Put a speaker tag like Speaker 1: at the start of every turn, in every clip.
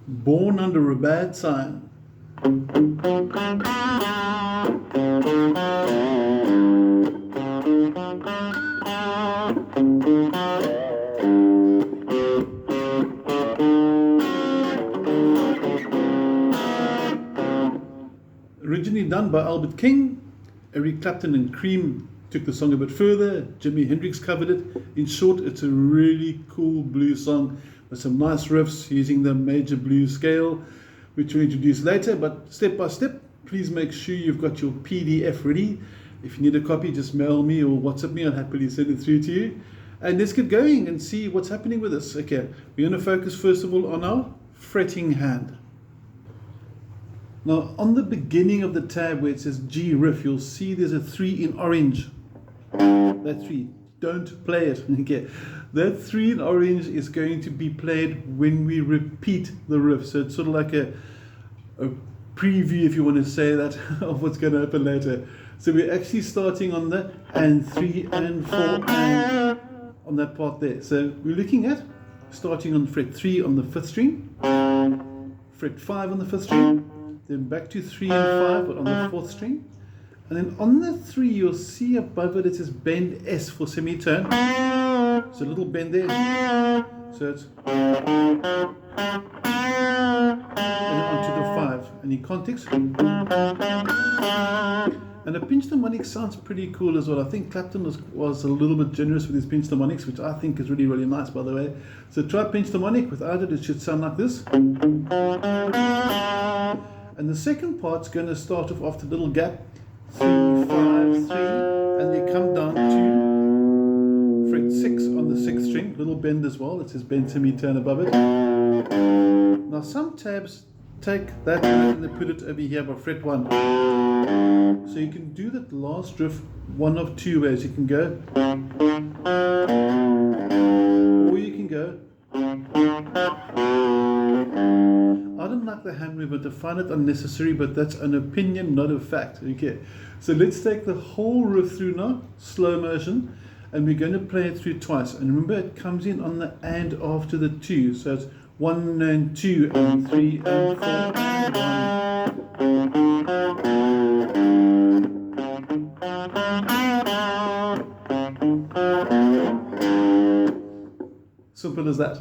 Speaker 1: Born Under a Bad Sign. Originally done by Albert King, Eric Clapton and Cream took the song a bit further, Jimi Hendrix covered it. In short, it's a really cool blues song with some nice riffs using the major blues scale, which we'll introduce later, but step by step, please make sure you've got your PDF ready. If you need a copy, just mail me or WhatsApp me, I'll happily send it through to you. And let's get going and see what's happening with this. Okay, we're going to focus first of all on our fretting hand. Now, on the beginning of the tab where it says G riff, you'll see there's a 3 in orange. That 3, don't play it. Okay, that 3 in orange is going to be played when we repeat the riff. So it's sort of like a preview, if you want to say that, of what's going to happen later. So we're actually starting on the and 3 and 4 and on that part there. So we're looking at starting on fret 3 on the 5th string, fret 5 on the 5th string, then back to 3 and 5 but on the 4th string, and then on the 3 you'll see above it says bend S for semitone. So a little bend there. So it's and then onto the 5. And in context. And a pinch harmonic sounds pretty cool as well. I think Clapton was a little bit generous with his pinch harmonics, which I think is really, really nice, by the way. So try pinch harmonic. Without it, it should sound like this. And the second part's going to start off after a little gap. 3, 5, 3, and they come down to fret 6 on the 6th string. Little bend as well. It says bend semitone above it. Now some tabs take that and they put it over here by fret 1. So you can do that last riff one of two ways. You can go, or you can go. I don't like the hand movement. I find it unnecessary, but that's an opinion, not a fact. Okay, so let's take the whole riff through now, slow motion, and we're going to play it through twice. And remember, it comes in on the and after the 2. So it's 1 and 2 and 3 and 4 and 1. Simple as that.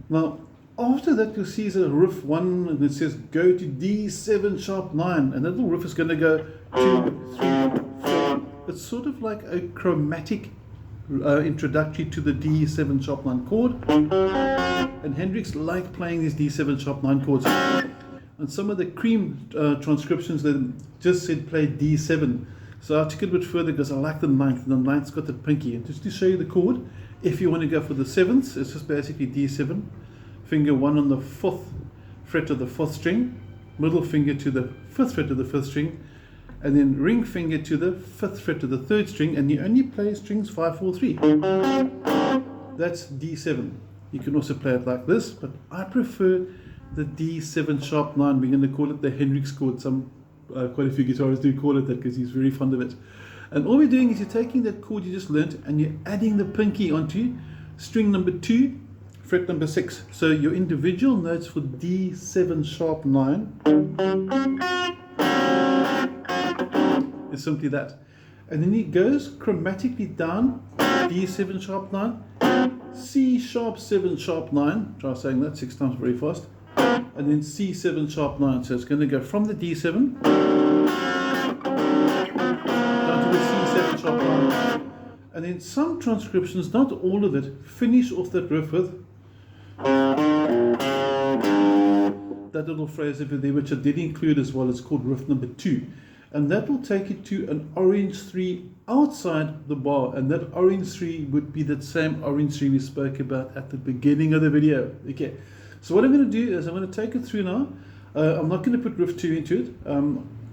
Speaker 1: Now, after that, you'll see there's a riff 1, and it says go to D7 sharp 9, and that little riff is going to go 2, 3, 4. It's sort of like a chromatic introductory to the D7 sharp 9 chord. And Hendrix liked playing these D7 sharp 9 chords. And some of the Cream transcriptions that just said play D7. So I took it a bit further because I like the 9th, and the 9th's got the pinky. And just to show you the chord, if you want to go for the 7th, it's just basically D7, finger 1 on the 4th fret of the 4th string, middle finger to the 5th fret of the 5th string, and then ring finger to the 5th fret of the 3rd string, and you only play strings 5, 4, 3. That's D7. You can also play it like this, but I prefer the D7 sharp 9. We're going to call it the Hendrix chord. Quite a few guitarists do call it that because he's very fond of it. And all we're doing is you're taking that chord you just learnt and you're adding the pinky onto string number 2, fret number 6. So your individual notes for D7 sharp 9 is simply that. And then it goes chromatically down, D7 sharp 9, C sharp 7 sharp 9, try saying that 6 times very fast, and then C7 sharp 9. So it's going to go from the D7 down to the C7 sharp 9. And then some transcriptions, not all of it, finish off that riff with that little phrase over there, which I did include as well. It's called riff number 2. And that will take you to an orange 3 outside the bar. And that orange 3 would be that same orange 3 we spoke about at the beginning of the video. Okay, so what I'm going to do is I'm going to take it through now. I'm not going to put riff 2 into it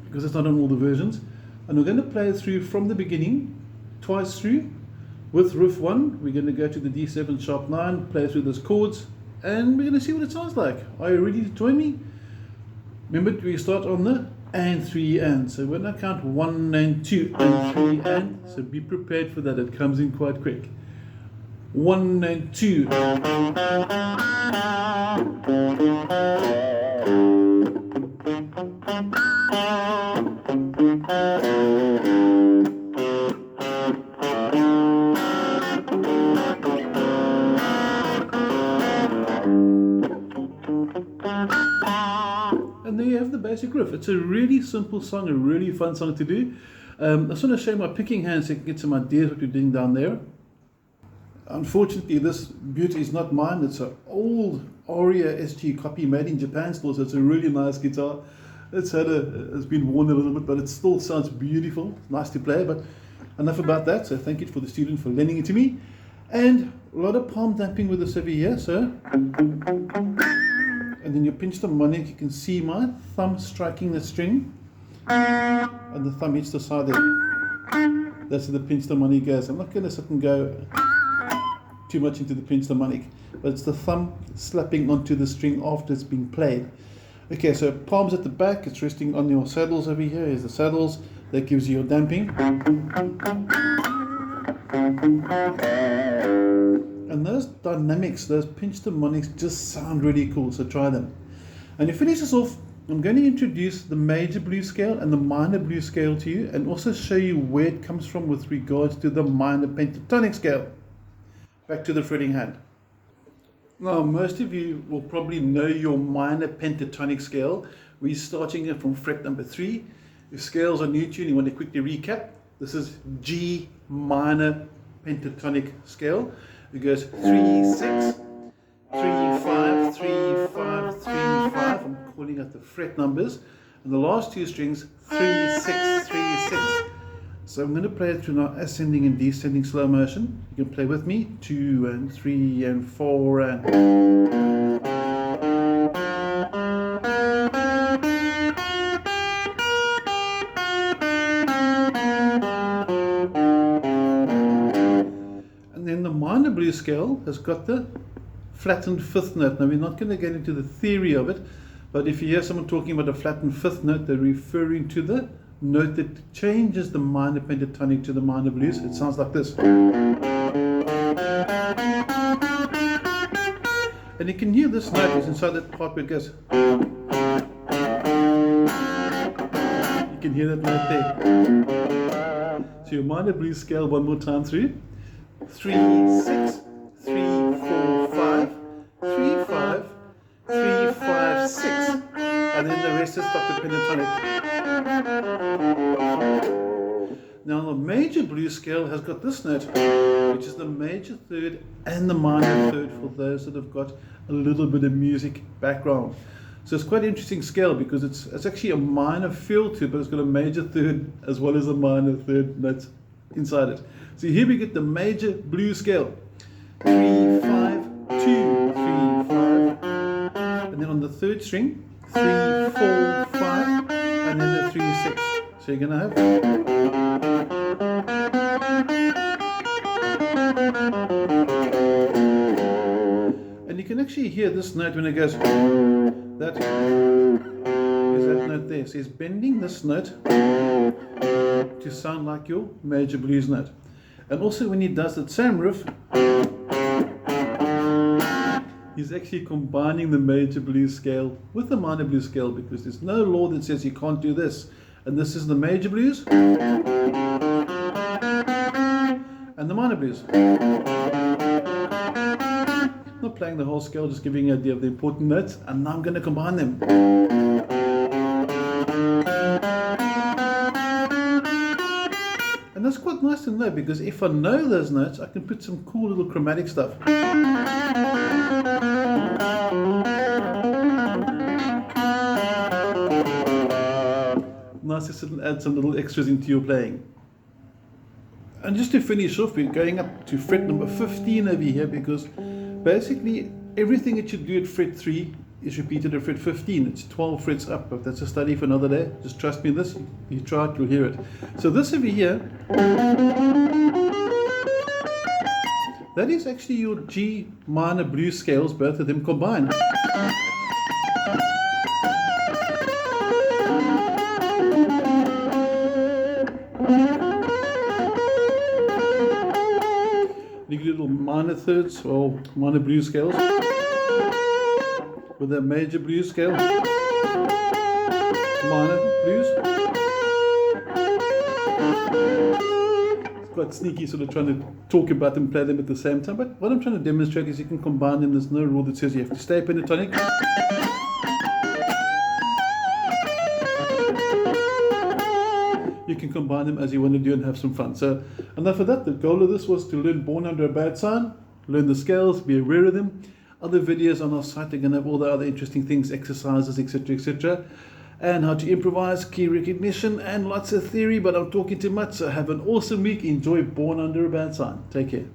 Speaker 1: because it's not on all the versions. And we're going to play it through from the beginning, twice through. With riff 1, we're going to go to the D7 sharp 9, play through those chords, and we're going to see what it sounds like. Are you ready to join me? Remember, we start on the and 3 and. So when I count 1 and 2 and 3 and, so be prepared for that, it comes in quite quick. 1 and 2. And there you have the basic riff. It's a really simple song, a really fun song to do. I just want to show my picking hand so you can get some ideas what we're doing down there. Unfortunately, this beauty is not mine. It's an old Aria SG copy made in Japan still, so it's a really nice guitar. It's been worn a little bit, but it still sounds beautiful. Nice to play, but enough about that. So thank you for the student for lending it to me. And a lot of palm damping with this over here, so. And then you pinch the harmonic, you can see my thumb striking the string. And the thumb hits the side there. That's where the pinch harmonic goes. I'm not going to sit and go too much into the pinch harmonic, but it's the thumb slapping onto the string after it's being played. Okay, so palms at the back, it's resting on your saddles over here. Here's the saddles, that gives you your damping. And those dynamics, those pinched harmonics just sound really cool, so try them. And to finish this off, I'm going to introduce the major blues scale and the minor blues scale to you, and also show you where it comes from with regards to the minor pentatonic scale. Back to the fretting hand. Now, most of you will probably know your minor pentatonic scale. We're starting it from fret number 3. If scales are new to you and you want to quickly recap, this is G minor pentatonic scale. It goes 3, 6, 3, 5, 3, 5, 3, 5. I'm calling out the fret numbers. And the last two strings, 3, 6, 3, 6. So I'm going to play it through now ascending and descending slow motion. You can play with me, 2 and 3 and 4 and... And then the minor blues scale has got the flattened fifth note. Now we're not going to get into the theory of it, but if you hear someone talking about a flattened fifth note, they're referring to the note that changes the minor pentatonic to the minor blues. It sounds like this. And you can hear this note is inside that part where it goes. You can hear that note there. So your minor blues scale one more time through. 3, 6, 3, 4, 5, 3, 5, 3, 5, 6. And then the rest is stuck to pentatonic. Now the major blues scale has got this note, which is the major third and the minor third for those that have got a little bit of music background. So it's quite an interesting scale because it's actually a minor feel to it, but it's got a major third as well as a minor third note inside it. So here we get the major blues scale. 3, 5, 2, 3, 5. And then on the third string, 3, 4, 5, and then the 3, 6. So you're going to have. And you can actually hear this note when it goes. That is that note there. So it's bending this note to sound like your major blues note. And also when he does that same riff, he's actually combining the major blues scale with the minor blues scale, because there's no law that says you can't do this. And this is the major blues and the minor blues. Not playing the whole scale, just giving you an idea of the important notes, and now I'm going to combine them. And that's quite nice to know, because if I know those notes, I can put some cool little chromatic stuff. Nice to sit and add some little extras into your playing. And just to finish off, we're going up to fret number 15 over here, because basically everything that you do at fret 3 is repeated at fret 15. It's 12 frets up, but that's a study for another day. Just trust me in this. You try it, you'll hear it. So this over here, that is actually your G minor blues scales, both of them combined. You get little minor thirds or minor blues scales with a major blues scale. minor blues. It's quite sneaky, sort of trying to talk about them, play them at the same time. But what I'm trying to demonstrate is you can combine them. There's no rule that says you have to stay pentatonic. You can combine them as you want to do and have some fun. So enough of that. The goal of this was to learn Born Under a Bad Sign, learn the scales, be aware of them. Other videos on our site are going to have all the other interesting things, exercises, etc., and how to improvise, key recognition, and lots of theory. But I'm talking too much, so have an awesome week. Enjoy Born Under a Bad Sign. Take care.